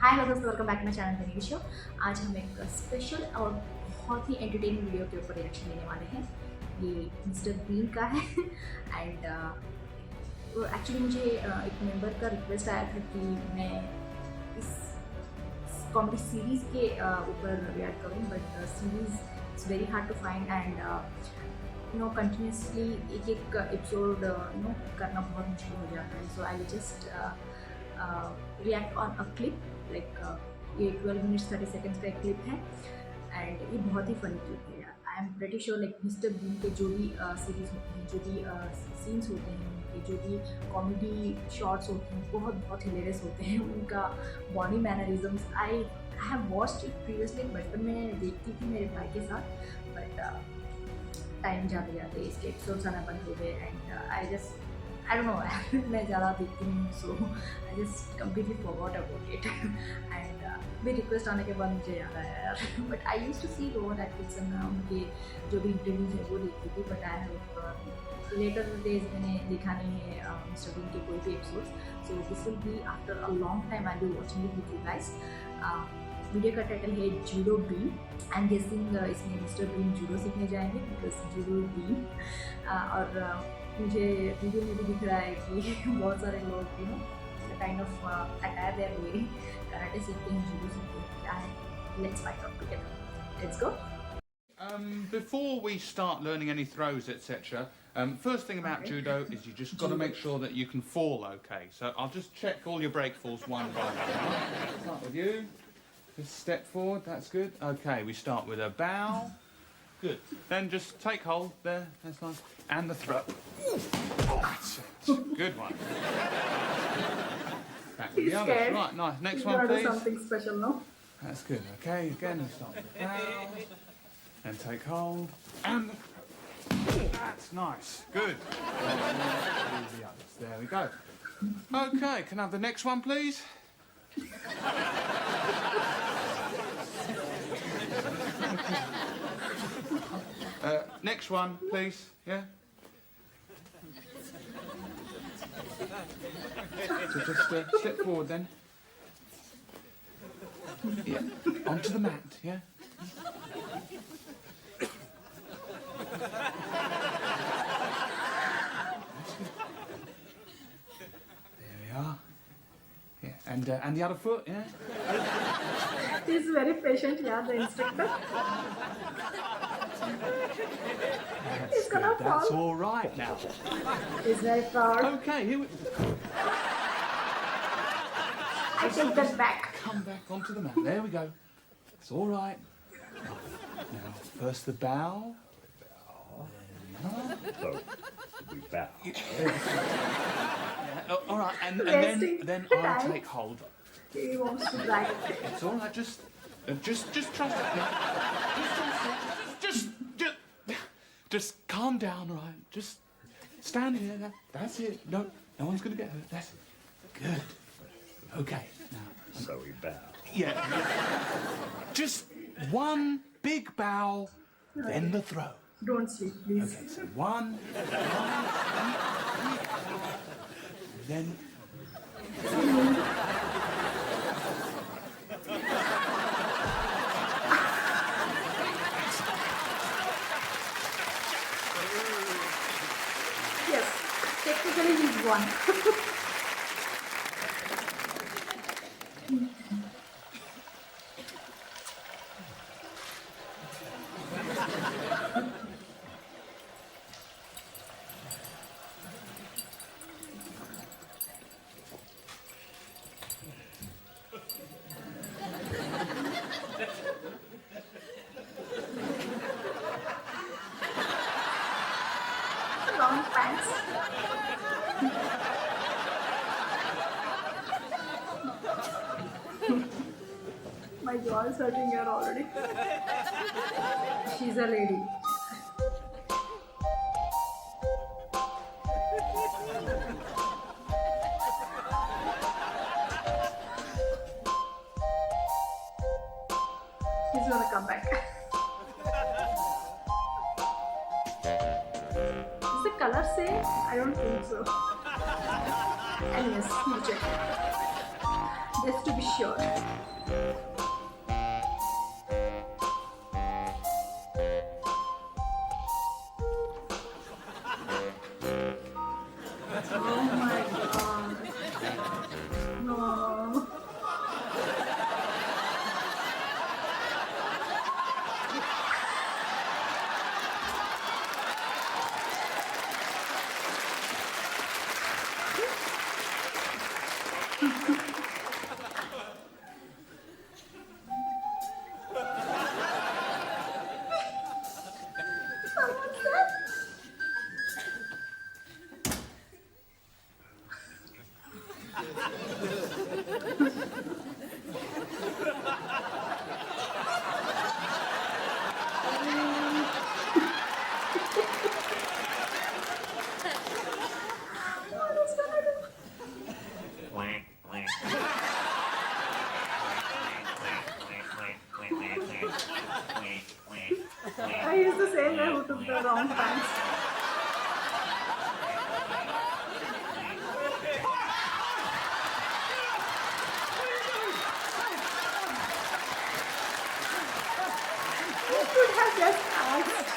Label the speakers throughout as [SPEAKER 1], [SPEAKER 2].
[SPEAKER 1] हाय hello दोस्तों, welcome back to my channel Tanvi show. आज हम एक स्पेशल और बहुत ही एंटरटेनिंग वीडियो के ऊपर रिएक्शन लेने वाले हैं। ये मिस्टर बीन का है एंड एक्चुअली मुझे एक मेंबर का रिक्वेस्ट आया था कि मैं इस कॉमेडी सीरीज़ के ऊपर रिएक्ट करूँ, but series it's very hard to find and continuously एक एक एपिसोड करना बहुत मुश्किल हो जाता है। So I will just react on a clip like ये 12 मिनट्स 30 सेकेंड्स का एक क्लिप है एंड ये बहुत ही फनी क्लिप है यार। I am pretty sure like Mister Bean के जो भी सीरीज़ होते हैं, जो भी सीन्स होते हैं, उनके जो भी कॉमेडी शॉट्स होते हैं बहुत बहुत हिलेरियस होते हैं। उनका body mannerisms I have watched it previously, बचपन में देखती थी मेरे भाई के साथ, बट टाइम जाते जाते इसके एपिसोड्स आना बंद हो गए एंड आई डोंट नो मैं ज़्यादा देखती नहीं हूँ, so I just completely forgot about it and मेरी रिक्वेस्ट आने के बाद मुझे याद आया यार। But I used to see Rowan Atkinson, उनके जो भी इंटरव्यूज है वो देखती थी, but I have later days मैंने देखा नहीं है मिस्टर बीन के कोई भी episodes. So this will be after a long time I be watching it with you guys. Video का टाइटल है judo Bean. I am guessing इसमें मिस्टर बीन जूडो सीखने जाएंगे बिकॉज जूडो बीन और मुझे वीडियो में भी दिख रहा है कि बहुत सारे लोग kind of attire they're wearing, karate सीखते हैं, जूडो सीखते हैं, क्या है। Let's find out together, let's go.
[SPEAKER 2] Before we start learning any throws, etc., first thing about judo is you just got to make sure that you can fall okay. So I'll just check all your break falls one by one. Right? Start with you. Just step forward, that's good. Okay, we start with a bow. Good. Then just take hold there, that's nice. And the throw. That's it. Good one. Back with the others. Right, nice. Next one, please.
[SPEAKER 1] Something special, no?
[SPEAKER 2] That's good. Okay, again, we start with the bow. And take hold. And that's nice. Good. The others. There we go. Okay, can I have the next one, please? Next one, please. Yeah? So just step forward then. Yeah. Onto the mat, yeah? There we are. Yeah. And the other foot, yeah?
[SPEAKER 1] He's very patient, yeah, the instructor. He's gonna
[SPEAKER 2] Good. That's
[SPEAKER 1] fall.
[SPEAKER 2] all right now.
[SPEAKER 1] He's very proud.
[SPEAKER 2] Okay, here we
[SPEAKER 1] I take that back.
[SPEAKER 2] come back onto the mat. There we go. It's all right. Now, first the bow.
[SPEAKER 3] So we bow.
[SPEAKER 2] Yeah, all right, and
[SPEAKER 1] Resting
[SPEAKER 2] then
[SPEAKER 1] the
[SPEAKER 2] I'll
[SPEAKER 1] time.
[SPEAKER 2] take hold.
[SPEAKER 1] He wants to drag it.
[SPEAKER 2] It's all right. Just trust it. Just calm down, all right? Just stand here. That's it. No one's gonna get hurt. That's it. Good. Okay. Now,
[SPEAKER 3] So we bow.
[SPEAKER 2] yeah. Just one big bow, then the throw.
[SPEAKER 1] Don't sleep, please.
[SPEAKER 2] Okay, so one, then.
[SPEAKER 1] Yes, technically he's won. Long pants. My jaw is hurting here already. She's a lady. He's gonna come back. Is the color same? I don't think so. Anyways, we'll check. just to be sure. Oh my god. No. Someone said. What is gonna do? I used the same guy who took the wrong pants. You could have just asked.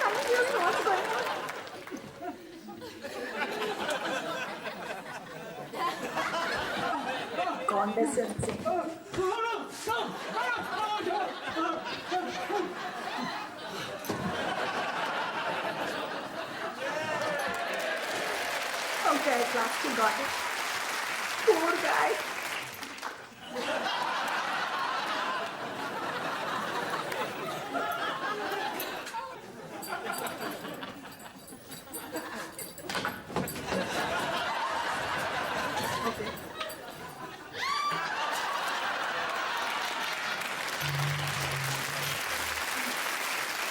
[SPEAKER 1] Confused what's going on. Condescending. Okay, at last he got it. Poor guy. Okay.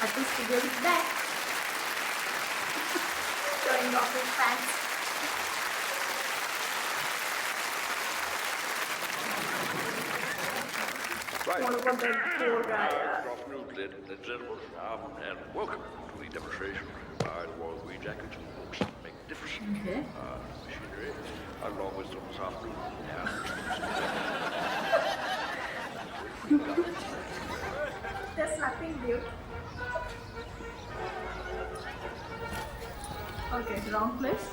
[SPEAKER 1] At least he gave it back. Showing off his pants.
[SPEAKER 4] Right.
[SPEAKER 1] What about that poor guy?
[SPEAKER 4] Good afternoon, ladies and gentlemen, and welcome to the demonstration by the Royal Green Jackets of Books Magnificent
[SPEAKER 1] Okay.
[SPEAKER 4] Machinery, along with some this afternoon.
[SPEAKER 1] There's nothing new. Okay, wrong place.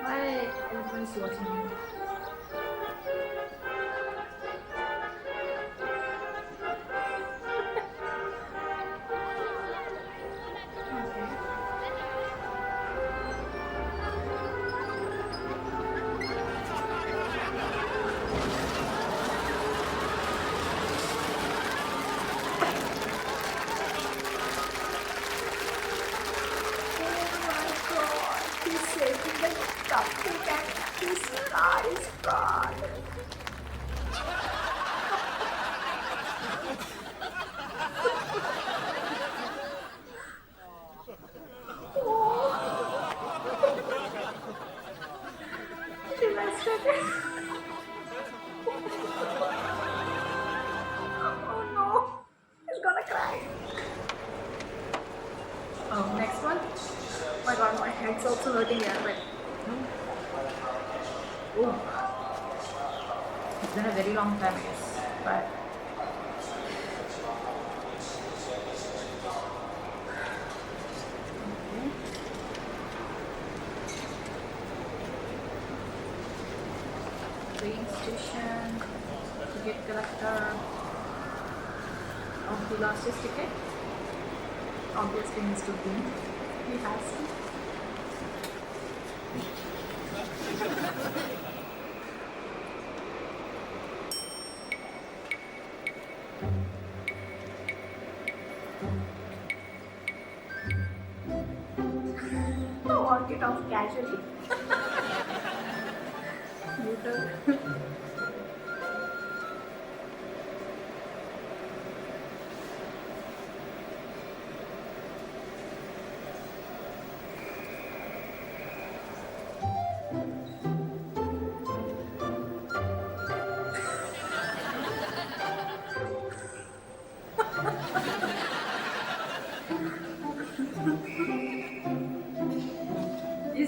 [SPEAKER 1] Why everybody's watching me? Cupcake and his car is gone. Devastated. Oh no, he's gonna cry. Oh, next one. Oh my god, my head's also hurting here, but oh, it's been a very long time, I guess. But train station, ticket collector. Oh, he lost his ticket. Obviously, needs to be. He has to. Walk it off casually. U-turn. He's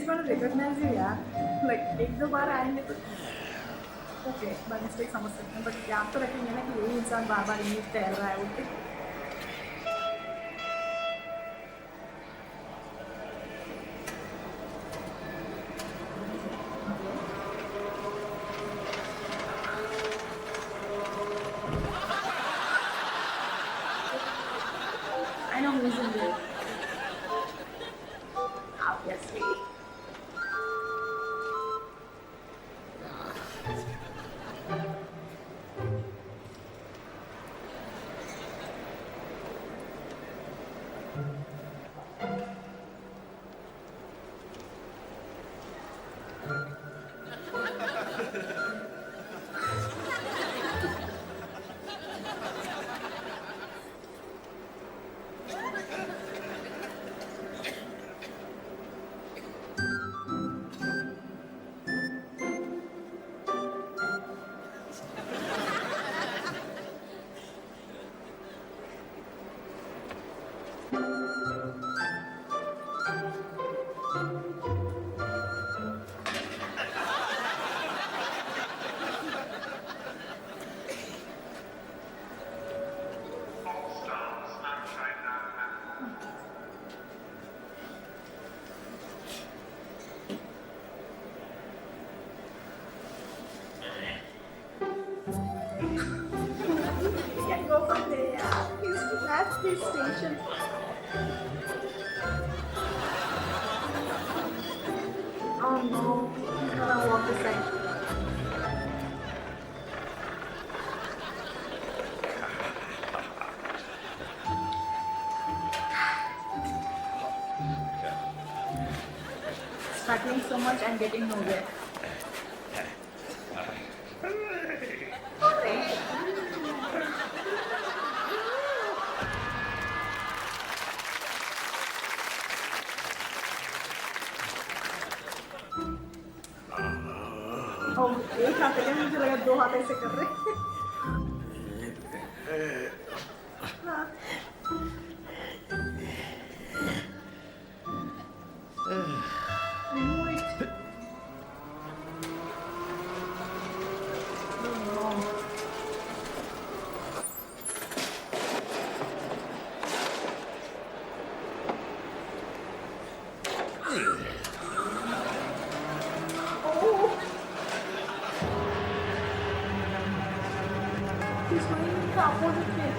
[SPEAKER 1] gonna recognize you यार, like एक दो बार आएंगे तो okay by mistake समझ सकते हैं, but याद तो रखेंगे ना कि यही इंसान बार बार ये तैर रहा है उठ के। I know who's in there. Obviously. Can go from there. That's the station. Oh no, I'm gonna walk this side. Struggling so much and getting nowhere. एक हाथ है, मुझे लगा दो हाथ ऐसे कर रहे He's going in the opposite way.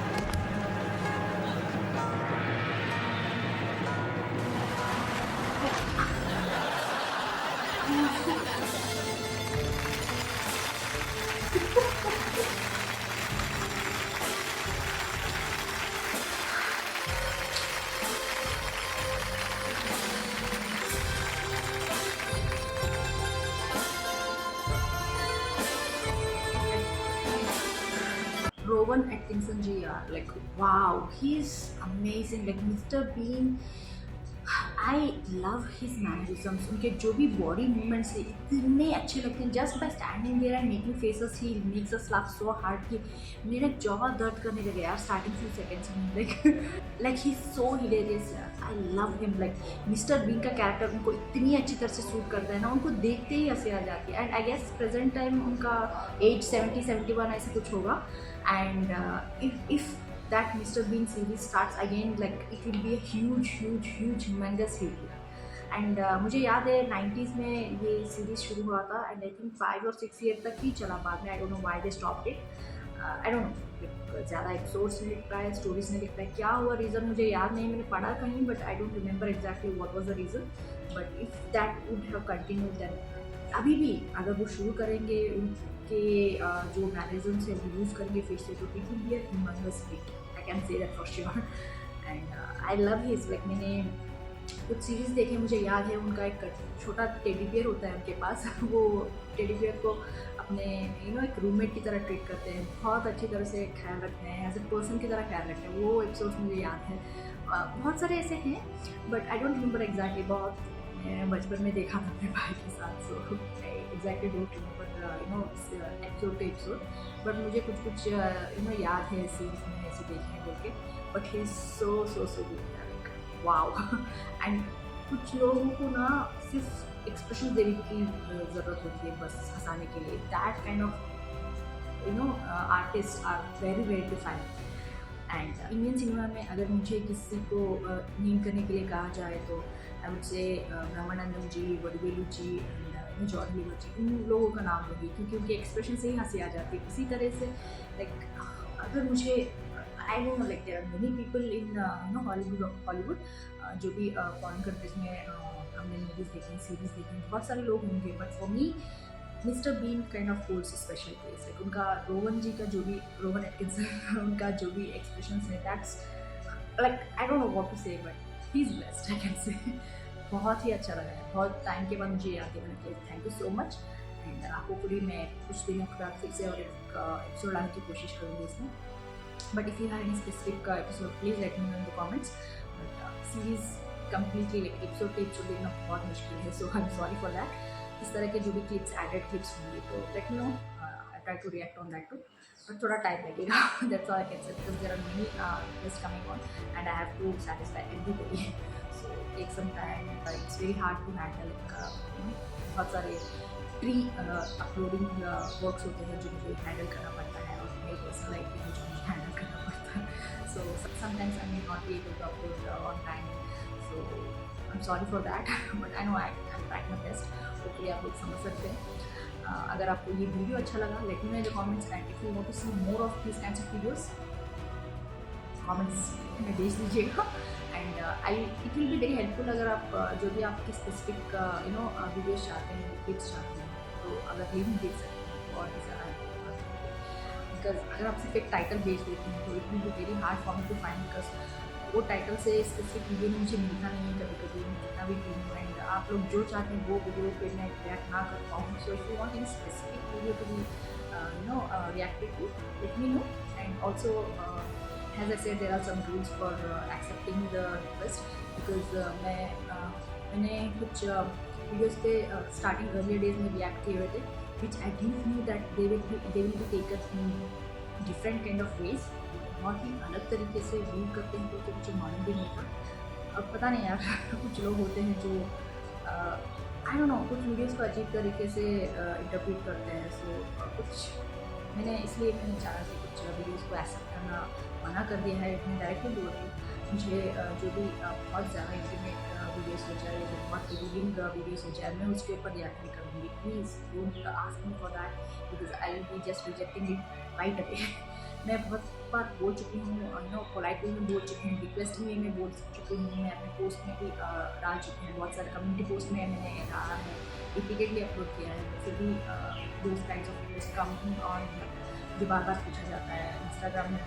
[SPEAKER 1] Rowan Atkinson ji, yeah, like wow, he's amazing. Like Mr. Bean, I love his mannerisms. उनके जो भी body movements है इतने अच्छे लगते हैं. Just by standing there and making faces, he makes us laugh so hard कि मेरा jaw दर्द करने लगे यार starting few seconds में. Like he's so hilarious. I love him. Like Mr. Bean का character उनको इतनी अच्छी तरह से सूट करता है ना, उनको देखते ही हंसी आ जाती है. And I guess present time उनका age 70-71 ऐसे कुछ होगा. And if that Mr. Bean series starts again, like it will be a huge humongous hit. And मुझे याद है 90s में ये सीरीज शुरू हुआ था and I think 5 or 6 years तक ही चला. बाद में I don't know why they stopped it. I don't know, ज़्यादा एपिसोड्स नहीं लिख रहा है, स्टोरीज नहीं लिख रहा है, क्या हुआ रीज़न मुझे याद नहीं, मैंने पढ़ा कहीं but I don't remember exactly what was the reason. But if that would have continued then अभी भी अगर वो शुरू करेंगे उनके जो मैनेजर्स है यूज़ करेंगे फिर से, तो it will be a humongous hit. I can say that for sure. And I love his, like मैंने कुछ सीरीज़ देखे, मुझे याद है उनका एक छोटा टेडी बियर होता है उनके पास. वो टेडी बियर को अपने एक रूममेट की तरह ट्रीट करते हैं, बहुत अच्छी तरह से ख्याल रखते हैं, एज ए पर्सन की तरह ख्याल रखते हैं. वो एपिसोड्स मुझे याद है. बहुत सारे ऐसे हैं but I don't remember exactly. बहुत बचपन में देखा था अपने भाई के साथ, so exactly don't remember episode to episode. बट मुझे कुछ याद है सीरीज में ऐसे देखे हैं बोल के. But he is so good. Wow and कुछ लोगों को ना सिर्फ एक्सप्रेशन देने की ज़रूरत होती है बस हंसाने के लिए. That kind of artist are very very defined. And Indian cinema में अगर मुझे किसी को नेम करने के लिए कहा जाए तो I would say Brahmanandam ji, Vadivelu ji and John Lever ji, इन लोगों का नाम लूँगी क्योंकि उनके एक्सप्रेशन से ही हंसी आ जाती है. इसी तरह से लाइक अगर मुझे I don't know like there are many people in Hollywood जो भी फॉरेन कंट्रीज में हमने मूवीज़ देखी, सीरीज़ देखी, बहुत सारे लोग होंगे, but for me Mister Bean kind of holds special place. Like उनका रोवन जी का जो भी, रोवन एटकिंसन उनका जो भी एक्सप्रेशन है, that's like I don't know what to say but he is best I can say. बहुत ही अच्छा लगा है. बहुत टाइम के बाद मुझे याद है मैंने किया. Thank you so much. And hopefully मैं कुछ दिनों के बाद फिर से और एक एपिसोड लाने की कोशिश करूँगी इसमें. But if you have any specific episode please let me know in the comments. Series completely like episode पे एपिसोड देखना बहुत मुश्किल है, so I am sorry for that. इस तरह के जो भी क्लिप्स, एडेड क्लिप्स होंगे तो let me know. I try to react on that too, but थोड़ा टाइम लगेगा. That's all I can say because there are many guests coming on and I have to satisfy everybody. So take some time. It's very hard to handle. बहुत सारे pre uploading works होते हैं जो मुझे handle करना पड़ता है और मेरी पर्सनल लाइफ में जो मुझे हैंडल करना पड़ता है. So sometimes I may not be able to upload on time. So I am sorry for that, but I know I am trying my best. Hopefully आप लोग समझ सकते हैं. अगर आपको ये वीडियो अच्छा लगा let me know in the comments. And if you want to see more of this kinds of videos comments में भेज दीजिएगा. And I it will be very helpful अगर आप जो भी आपकी स्पेसिफिक वीडियोस चाहते हैं, क्लिप्स चाहते हैं, तो अगर लिंक भेज सकते हैं तो और भी ज़्यादा बिकॉज अगर आप सिर्फ एक टाइटल भेज देते हैं तो it will be very hard for me to find. Because वो टाइटल से स्पेसिफिक वीडियो में मुझे मिलता नहीं है कभी कभी, मैं जितना भी टीम. एंड आप लोग जो चाहते हैं वो वीडियो पे मैं रिएक्ट ना कर पाऊँ. So if you want any specific video to be reacted to, let me know. And also as I said, there are some rules for accepting the request because मैंने कुछ वीडियोस पे starting earlier days में react किए हुए थे which I didn't know that they will be taken in different kind of ways. बहुत ही अलग तरीके से रीड करते हैं तो मुझे मालूम भी नहीं था. अब पता नहीं यार कुछ लोग होते हैं जो आई डोंट नो कुछ वीडियोस को अजीब तरीके से इंटरप्रेट करते हैं. सो कुछ मैंने इसलिए मैंने चाहा कि कुछ वीडियोस को एक्सेप्ट करना मना कर दिया है. मैं डायरेक्टली बोल रही हूँ मुझे जो भी बहुत ज़्यादा इंटीमेट वीडियोस हो जाए या बहुत रिवीलिंग वीडियोस हो जाए मैं उसके ऊपर रिएक्ट नहीं करूँगी. Please don't ask me for that because I will be just rejecting it right away. मैं बहुत बार बोल चुकी हूँ, पोलाइटली में बोल चुकी हूँ, रिक्वेस्ट में मैं बोल चुकी हूँ, मैं अपने पोस्ट में भी डाल चुकी हूँ, बहुत सारे कम्युनिटी पोस्ट में मैंने डाला है, रिपीटेडली अपलोड किया है. फिर भी those kinds of videos coming on जो बार बार पूछा जाता है इंस्टाग्राम में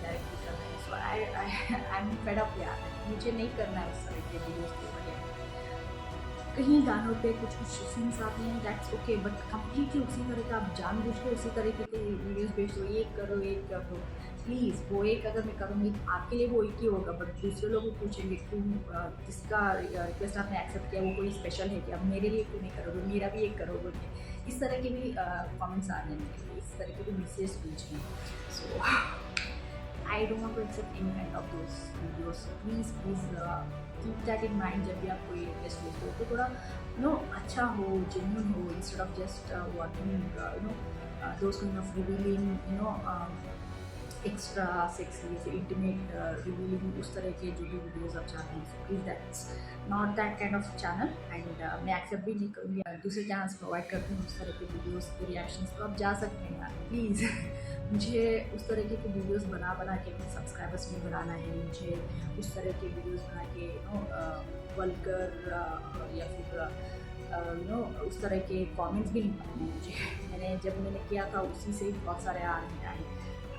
[SPEAKER 1] डायरेक्टली करना है. So I am fed up यार, मुझे नहीं करना है उस तरह के वीडियोज़ के ऊपर. कहीं गानों पे कुछ सीन्स आते हैं दैट्स ओके, बट कम्प्लीटली उसी तरह का आप जानबूझ के उसी तरीके के वीडियोस भेज दो, एक करो एक कर दो. प्लीज़ वो एक अगर मैं करूँगी आपके लिए वो एक ही होगा, बट दूसरे लोग को पूछेंगे क्यों जिसका रिक्वेस्ट आपने एक्सेप्ट किया वो कोई स्पेशल है कि अब मेरे लिए क्यों नहीं करोगे, मेरा भी एक करोगे. इस तरह के भी कमेंट्स आ रहे हैं, इस तरह के भी मैसेज भेज रहे हैं. So I don't want to accept any kind of those videos. Please keep that in mind. जब भी आप कोई रिक्वेस्ट भेजते हो तो थोड़ा अच्छा हो, जेन्युइन हो, instead of just watching those kind of revealing extra sexy या इंटीमेट रिवीलिंग उस तरह के जो भी वीडियोज़ आप चाहते हैं. Please that's not that kind of channel. And मैं एक्सेप्ट भी नहीं करूँगी. दूसरे चैनल्स प्रोवाइड करते हैं उस तरह के वीडियोज़ के रिएक्शंस, तो आप जा सकते हैं यार प्लीज़. मुझे उस तरह के वीडियोस बना के अपने सब्सक्राइबर्स में बनाना है. मुझे उस तरह के वीडियोस बना के वल्गर या फिर उस तरह के कमेंट्स भी नहीं पाने मुझे. मैंने किया था उसी से बहुत सारे आ रहे हैं.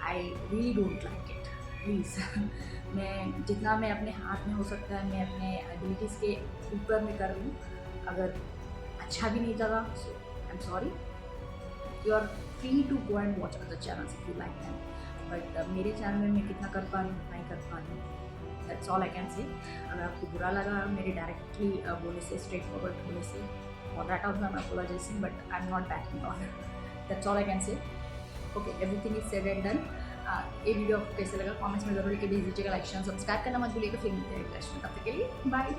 [SPEAKER 1] I really don't like it. Please मैं जितना मैं अपने हाथ में हो सकता है मैं अपने एबिलिटीज़ के ऊपर में कर लूँ. अगर अच्छा भी नहीं लगा so I am sorry. You are free to go and watch other channels if you like them, but मेरे चैनल में मैं कितना कर पा रही हूँ नहीं कर पा रही हूँ. दैट्स ऑल आई कैन से. अगर आपको बुरा लगा मेरे डायरेक्टली बोलने से, स्ट्रेट फॉरवर्ड बोलने से, for that also I am apologising, but I am not banking on. That's all I can से. Okay, everything is said and done. ये वीडियो आपको कैसे लगा कमेंट्स में ज़रूर लिख के भेज दीजिएगा, लाइक शेयर सब्सक्राइब करना मत भूलिएगा। फिर मिलते हैं नेक्स्ट में, तब तक के लिए बाय।